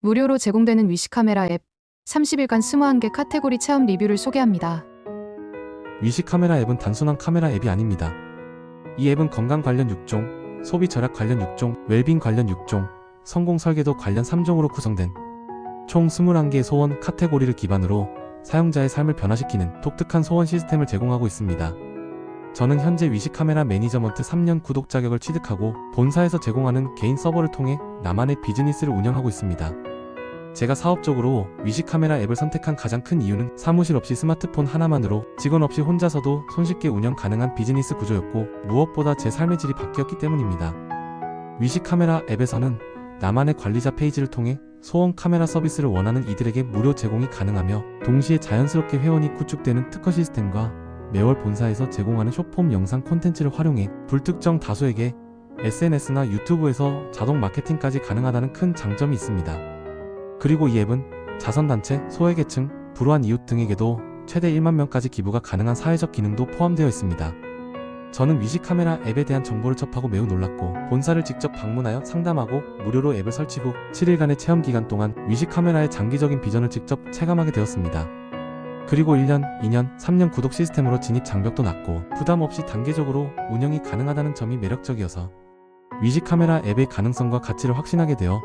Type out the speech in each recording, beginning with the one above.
무료로 제공되는 위시 카메라 앱 30일간 21개 카테고리 체험 리뷰를 소개합니다. 위시 카메라 앱은 단순한 카메라 앱이 아닙니다. 이 앱은 건강 관련 6종, 소비 절약 관련 6종, 웰빙 관련 6종, 성공 설계도 관련 3종으로 구성된 총 21개의 소원 카테고리를 기반으로 사용자의 삶을 변화시키는 독특한 소원 시스템을 제공하고 있습니다. 저는 현재 위시 카메라 매니저먼트 3년 구독 자격을 취득하고 본사에서 제공하는 개인 서버를 통해 나만의 비즈니스를 운영하고 있습니다. 제가 사업적으로 위시 카메라 앱을 선택한 가장 큰 이유는 사무실 없이 스마트폰 하나만으로 직원 없이 혼자서도 손쉽게 운영 가능한 비즈니스 구조였고, 무엇보다 제 삶의 질이 바뀌었기 때문입니다. 위시 카메라 앱에서는 나만의 관리자 페이지를 통해 소원 카메라 서비스를 원하는 이들에게 무료 제공이 가능하며, 동시에 자연스럽게 회원이 구축되는 특허 시스템과 매월 본사에서 제공하는 숏폼 영상 콘텐츠를 활용해 불특정 다수에게 SNS나 유튜브에서 자동 마케팅까지 가능하다는 큰 장점이 있습니다. 그리고 이 앱은 자선단체, 소외계층, 불우한 이웃 등에게도 최대 1만 명까지 기부가 가능한 사회적 기능도 포함되어 있습니다. 저는 위시 카메라 앱에 대한 정보를 접하고 매우 놀랐고, 본사를 직접 방문하여 상담하고 무료로 앱을 설치 후 7일간의 체험 기간 동안 위시 카메라의 장기적인 비전을 직접 체감하게 되었습니다. 그리고 1년, 2년, 3년 구독 시스템으로 진입 장벽도 낮고 부담 없이 단계적으로 운영이 가능하다는 점이 매력적이어서 위시 카메라 앱의 가능성과 가치를 확신하게 되어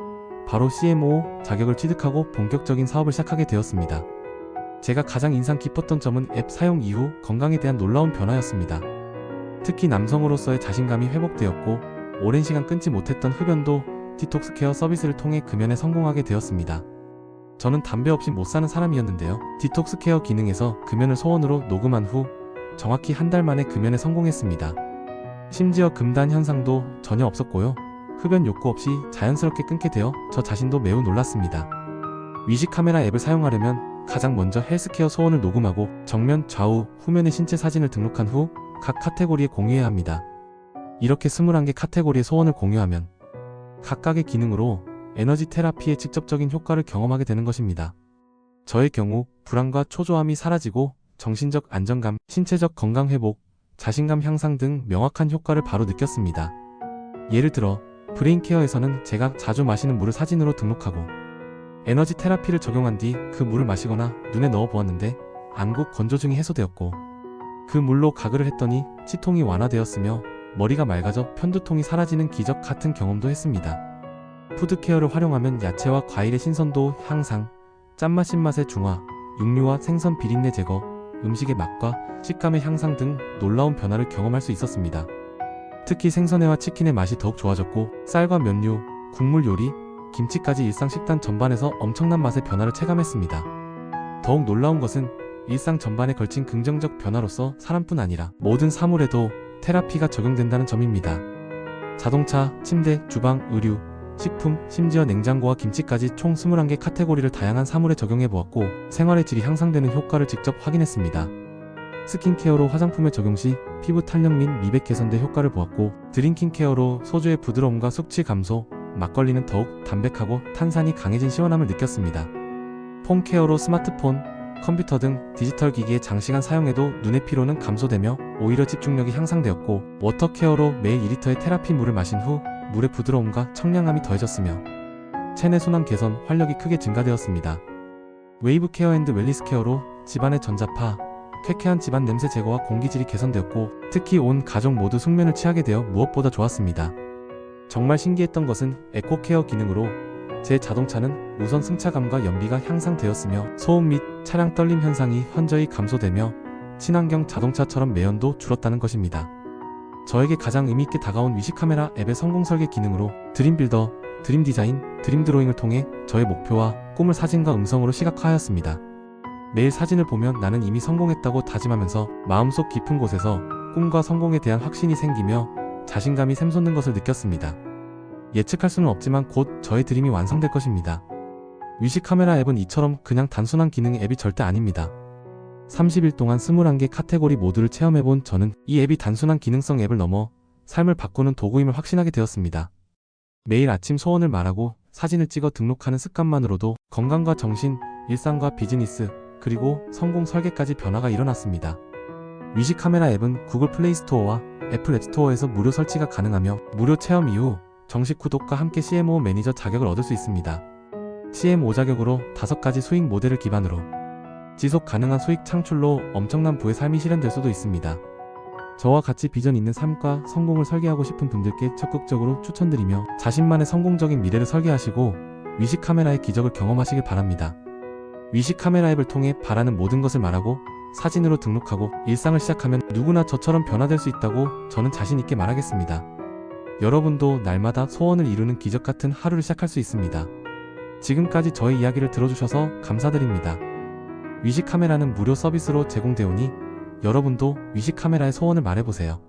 바로 CMO 자격을 취득하고 본격적인 사업을 시작하게 되었습니다. 제가 가장 인상 깊었던 점은 앱 사용 이후 건강에 대한 놀라운 변화였습니다. 특히 남성으로서의 자신감이 회복되었고, 오랜 시간 끊지 못했던 흡연도 디톡스 케어 서비스를 통해 금연에 성공하게 되었습니다. 저는 담배 없이 못 사는 사람이었는데요. 디톡스 케어 기능에서 금연을 소원으로 녹음한 후 정확히 한 달 만에 금연에 성공했습니다. 심지어 금단 현상도 전혀 없었고요. 흡연 욕구 없이 자연스럽게 끊게 되어 저 자신도 매우 놀랐습니다. 위시 카메라 앱을 사용하려면 가장 먼저 헬스케어 소원을 녹음하고 정면, 좌우, 후면의 신체 사진을 등록한 후 각 카테고리에 공유해야 합니다. 이렇게 21개 카테고리의 소원을 공유하면 각각의 기능으로 에너지 테라피의 직접적인 효과를 경험하게 되는 것입니다. 저의 경우 불안과 초조함이 사라지고 정신적 안정감, 신체적 건강 회복, 자신감 향상 등 명확한 효과를 바로 느꼈습니다. 예를 들어 브레인 케어에서는 제가 자주 마시는 물을 사진으로 등록하고 에너지 테라피를 적용한 뒤 그 물을 마시거나 눈에 넣어 보았는데 안구 건조증이 해소되었고, 그 물로 가글을 했더니 치통이 완화되었으며 머리가 맑아져 편두통이 사라지는 기적 같은 경험도 했습니다. 푸드케어를 활용하면 야채와 과일의 신선도 향상, 짠맛 신맛의 중화, 육류와 생선 비린내 제거, 음식의 맛과 식감의 향상 등 놀라운 변화를 경험할 수 있었습니다. 특히 생선회와 치킨의 맛이 더욱 좋아졌고, 쌀과 면류, 국물 요리, 김치까지 일상 식단 전반에서 엄청난 맛의 변화를 체감했습니다. 더욱 놀라운 것은 일상 전반에 걸친 긍정적 변화로서 사람뿐 아니라 모든 사물에도 테라피가 적용된다는 점입니다. 자동차, 침대, 주방, 의류, 식품, 심지어 냉장고와 김치까지 총 21개 카테고리를 다양한 사물에 적용해 보았고, 생활의 질이 향상되는 효과를 직접 확인했습니다. 스킨케어로 화장품의 적용 시 피부 탄력 및 미백 개선대 효과를 보았고, 드링킹 케어로 소주의 부드러움과 숙취 감소, 막걸리는 더욱 담백하고 탄산이 강해진 시원함을 느꼈습니다. 폰 케어로 스마트폰, 컴퓨터 등 디지털 기기의 장시간 사용에도 눈의 피로는 감소되며 오히려 집중력이 향상되었고, 워터 케어로 매일 2리터의 테라피 물을 마신 후 물의 부드러움과 청량함이 더해졌으며 체내 순환 개선, 활력이 크게 증가되었습니다. 웨이브 케어 앤드 웰니스 케어로 집안의 전자파, 쾌쾌한 집안 냄새 제거와 공기질이 개선되었고, 특히 온 가족 모두 숙면을 취하게 되어 무엇보다 좋았습니다. 정말 신기했던 것은 에코 케어 기능으로 제 자동차는 우선 승차감과 연비가 향상되었으며 소음 및 차량 떨림 현상이 현저히 감소되며 친환경 자동차처럼 매연도 줄었다는 것입니다. 저에게 가장 의미있게 다가온 위시 카메라 앱의 성공 설계 기능으로 드림 빌더, 드림 디자인, 드림 드로잉을 통해 저의 목표와 꿈을 사진과 음성으로 시각화하였습니다. 매일 사진을 보면 나는 이미 성공했다고 다짐하면서 마음속 깊은 곳에서 꿈과 성공에 대한 확신이 생기며 자신감이 샘솟는 것을 느꼈습니다. 예측할 수는 없지만 곧 저의 드림이 완성될 것입니다. 위시 카메라 앱은 이처럼 그냥 단순한 기능의 앱이 절대 아닙니다. 30일 동안 21개 카테고리 모두를 체험해본 저는 이 앱이 단순한 기능성 앱을 넘어 삶을 바꾸는 도구임을 확신하게 되었습니다. 매일 아침 소원을 말하고 사진을 찍어 등록하는 습관만으로도 건강과 정신, 일상과 비즈니스, 그리고 성공 설계까지 변화가 일어났습니다. 위시 카메라 앱은 구글 플레이 스토어와 애플 앱 스토어에서 무료 설치가 가능하며 무료 체험 이후 정식 구독과 함께 CMO 매니저 자격을 얻을 수 있습니다. CM5 자격으로 5가지 수익 모델을 기반으로 지속 가능한 수익 창출로 엄청난 부의 삶이 실현될 수도 있습니다. 저와 같이 비전 있는 삶과 성공을 설계하고 싶은 분들께 적극적으로 추천드리며 자신만의 성공적인 미래를 설계하시고 위시 카메라의 기적을 경험하시길 바랍니다. 위시 카메라 앱을 통해 바라는 모든 것을 말하고 사진으로 등록하고 일상을 시작하면 누구나 저처럼 변화될 수 있다고 저는 자신 있게 말하겠습니다. 여러분도 날마다 소원을 이루는 기적 같은 하루를 시작할 수 있습니다. 지금까지 저의 이야기를 들어주셔서 감사드립니다. 위시 카메라는 무료 서비스로 제공되오니 여러분도 위시 카메라의 소원을 말해보세요.